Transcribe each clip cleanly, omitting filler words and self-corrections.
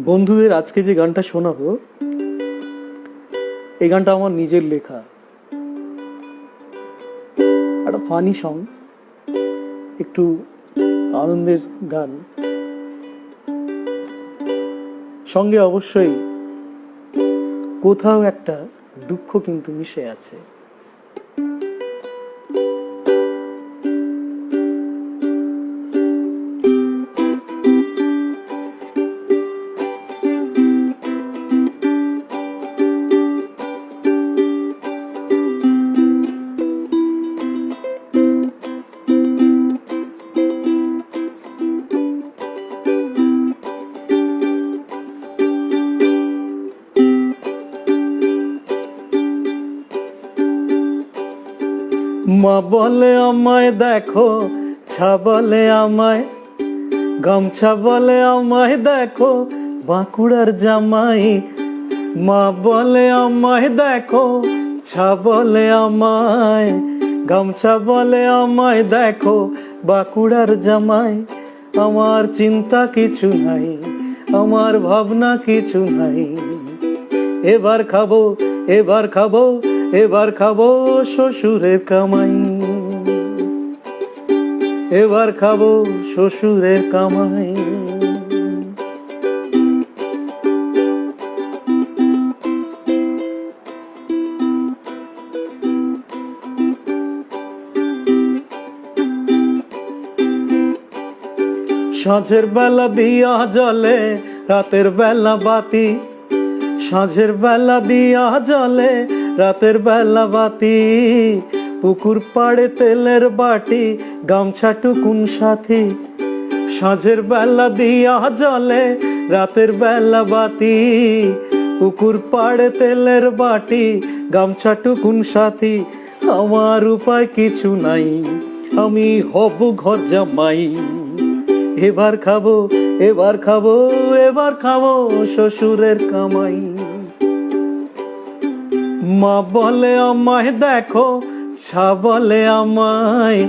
বন্ধুদের আজকে যে গানটা শোনাবো, এই গানটা আমার নিজের লেখা, একটা ফানি সং, একটু আনন্দের গান, সঙ্গে অবশ্যই কোথাও একটা দুঃখ কিন্তু মিশে আছে। মা বলে আমায় দেখো, ছা বলে আমায়, গামছা বলে আমায় দেখো, বাঁকুড়ার জামাই। মা বলে আমায় দেখো, ছা বলে আমায়, গামছা বলে আমায় দেখো, বাঁকুড়ার জামাই। আমার চিন্তা কিছু নাই, আমার ভাবনা কিছু নাই। এবার খাবো, এবার খাবো, এবার খাবো শ্বশুরের কামাই। এবার খাবো শ্বশুরের কামাই। সাঁঝের বেলা দিয়া জলে, রাতের বেলা বাতি। সাঁঝের বেলা দিয়া জলে, রাতের বেলা বাতি। পুকুর পাড়ে তেলের বাটি, গামছা টুকুন সাথী। সাঁঝের বেলা দিয়া জলে, রাতের বেলা বাতি। পুকুর পাড়ে তেলের বাটি, গামছা টুকুন সাথী। আমার উপায় কিছু নাই, আমি হব ঘর জামাই। এবার খাবো, এবার খাবো, এবার খাবো শ্বশুরের কামাই। মা বলে আমায় দেখো, ছা বলে আমায়,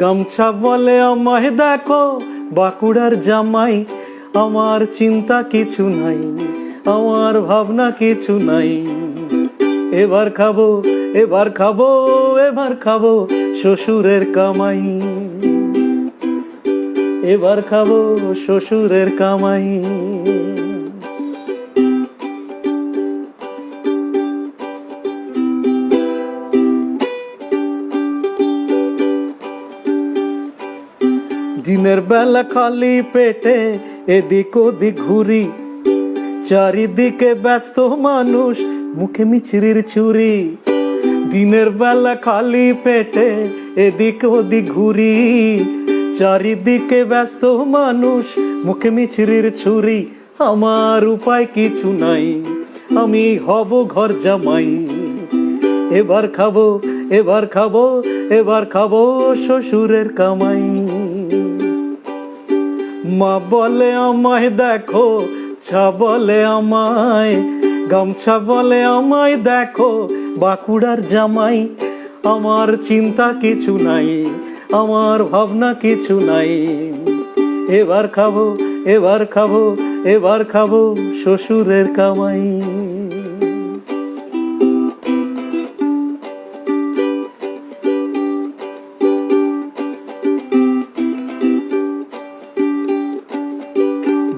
গামছা বলে আমায় দেখো, বাঁকুড়ার জামাই। আমার চিন্তা কিছু নাই, আমার ভাবনা কিছু নাই। এবার খাবো, এবার খাবো, এবার খাবো শ্বশুরের কামাই। এবার খাবো শ্বশুরের কামাই। দিনের বেলা খালি পেটে এদিক ওদিক ঘুরি, চারিদিকে ব্যস্ত মানুষ, মুখে মিছরির ছুরি। দিনের বেলা খালি পেটে এদিক ওদিক ঘুরি, চারিদিকে ব্যস্ত মানুষ, মুখে মিছরির ছুরি। আমার উপায় কিছু নাই, আমি হব ঘর জামাই। এবার খাবো, এবার খাবো, এবার খাবো শ্বশুরের কামাই। মা বলে আমায় দেখো, ছা বলে আমায়, গামছা বলে আমায় দেখো, বাঁকুড়ার জামাই। আমার চিন্তা কিছু নাই, আমার ভাবনা কিছু নাই। এবার খাবো, এবার খাবো, এবার খাবো শ্বশুরের কামাই।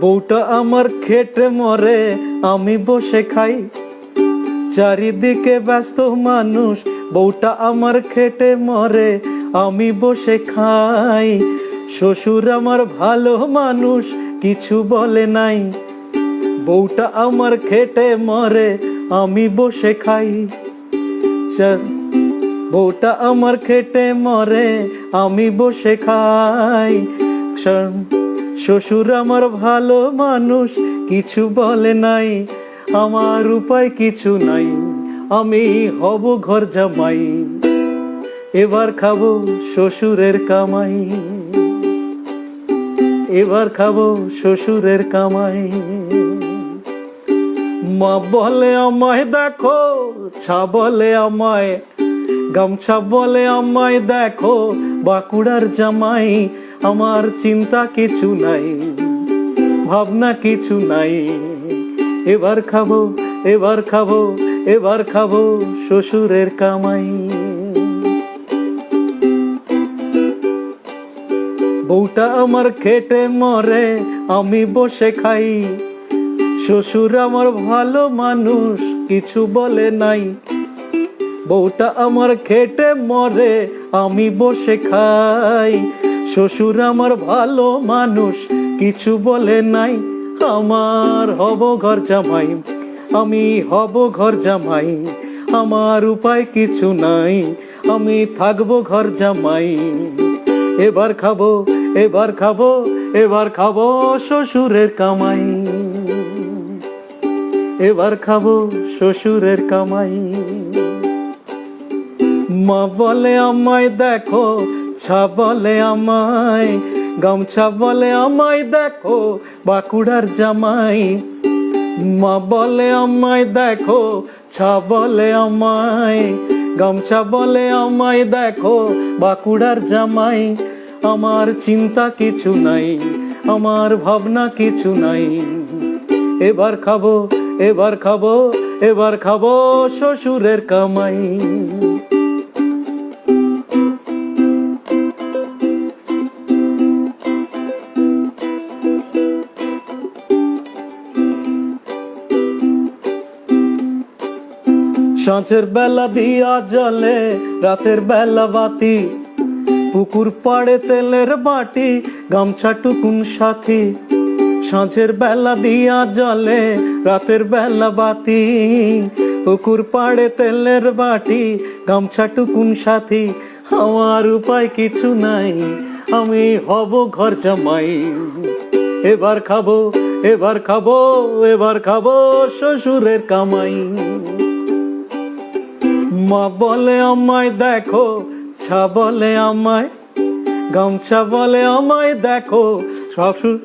বউটা আমার খেটে মরে, আমি বসে খাই। চারিদিকে ব্যস্ত মানুষ, বউটা আমার খেটে মরে, আমি বসে খাই। শ্বশুর আমার ভালো মানুষ, কিছু বলে নাই। বউটা আমার খেটে মরে, আমি বসে খাই। বউটা আমার খেটে মরে, আমি বসে খাই। শ্বশুর আমার ভালো মানুষ, কিছু বলে নাই। আমার উপায় কিছু নাই, আমি হব ঘর জামাই। এবার খাবো শ্বশুরের কামাই। এবার খাবো শ্বশুরের কামাই। মা বলে আমায় দেখো, ছা বলে আমায়, গামছা বলে আমায় দেখো, বাঁকুড়ার জামাই। আমার চিন্তা কিছু নাই, ভাবনা কিছু নাই। এবার খাবো, এবার খাবো, এবার খাবো শ্বশুরের কামাই। বউটা আমার খেটে মরে, আমি বসে খাই। শ্বশুর আমার ভালো মানুষ, কিছু বলে নাই। বউটা আমার খেটে মরে, আমি বসে খাই। শ্বশুর আমার ভালো মানুষ, কিছু বলে নাই। আমার হব ঘর জামাই, আমি হব ঘর জামাই। আমার উপায় কিছু নাই, আমি থাকবো ঘর জামাই। এবার খাবো, এবার খাবো, এবার খাবো শ্বশুরের কামাই। এবার খাবো শ্বশুরের কামাই। মা বলে আমায় দেখো, ছা বলে আমায়, গামছা বলে আমায় দেখো বাঁকুড়ার জামাই। মা বলে আমায় দেখো, ছা বলে আমায়, গামছা বলে আমায় দেখো বাঁকুড়ার জামাই। আমার চিন্তা কিছু নাই, আমার ভাবনা কিছু নাই। এবার খাবো, এবার খাবো, এবার খাবো শ্বশুরের কামাই। সাঁঝের বেলা দিয়া জলে, রাতের বেলা বাতি, পুকুর পাড়ে তেলের বাটি, গামছা টুকুন সাথী। সাঁঝের বেলা দিয়া জলে, রাতের বেলা বাতি, পুকুর পাড়ে তেলের বাটি, গামছা টুকুন সাথী। আমার উপায় কিছু নাই, আমি হব ঘর জামাই। এবার খাবো, এবার খাবো, এবার খাবো শ্বশুরের কামাই। মা বলে আমায় দেখো, ছা বলে আমায়, গামছা বলে আমায় দেখো শ্বশুর,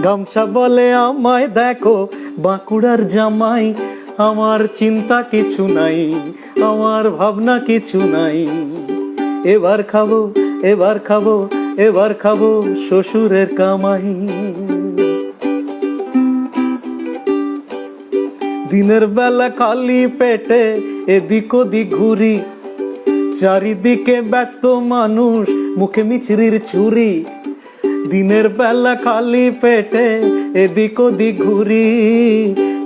গামছা বলে আমায় দেখো বাঁকুড়ার জামাই। আমার চিন্তা কিছু নাই, আমার ভাবনা কিছু নাই। এবার খাবো, এবার খাবো, এবার খাবো শ্বশুরের কামাই। দিনের বেলা খালি পেটে এদিক ওদিক ঘুরি, চারিদিকে ব্যস্ত মানুষ, মুখে মিছরির ছুরি। দিনের বেলা খালি পেটে এদিক ওদিক ঘুরি,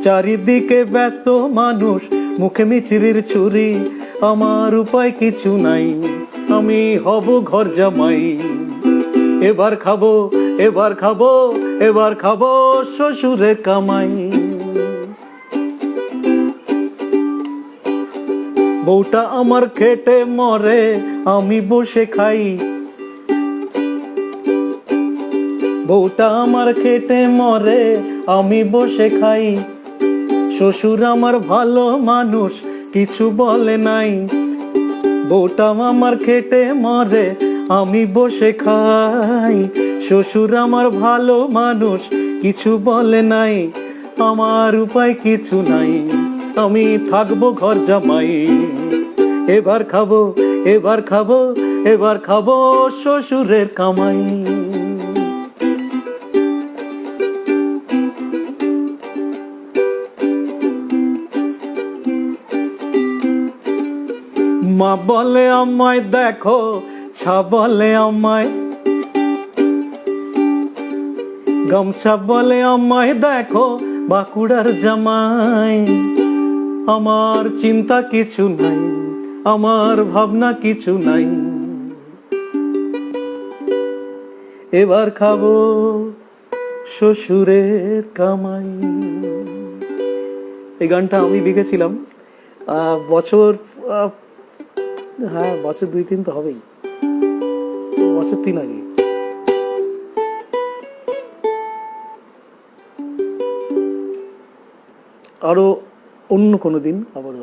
চারিদিকে ব্যস্ত মানুষ, মুখে মিছরির ছুরি। আমার উপায় কিছু নাই, আমি হব ঘর জামাই। এবার খাবো, এবার খাবো, এবার খাবো শ্বশুরের কামাই। বউটা আমার খেটে মরে, আমি বসে খাই। বউটা আমার খেটে মরে, আমি বসে খাই। শ্বশুর আমার ভালো মানুষ, কিছু বলে নাই। বউটা আমার খেটে মরে, আমি বসে খাই। শ্বশুর আমার ভালো মানুষ, কিছু বলে নাই। আমার উপায় কিছু নাই, আমি থাকবো ঘর জামাই। এবার খাবো, এবার খাবো, এবার খাবো শ্বশুরের কামাই। মা বলে আমায় দেখো, ছা বলে আমায়, গামছা বলে আমায় দেখো বাঁকুড়ার জামাই। আমার চিন্তা কিছু নাই, আমার ভাবনা কিছু নাই। এবার খাবো শ্বশুরের কামাই। এই গানটা আমি লিখেছিলাম বছর, হ্যাঁ বছর 2-3 তো হবেই, বছর 3 আগে। আরো অন্য কোনো দিন আবার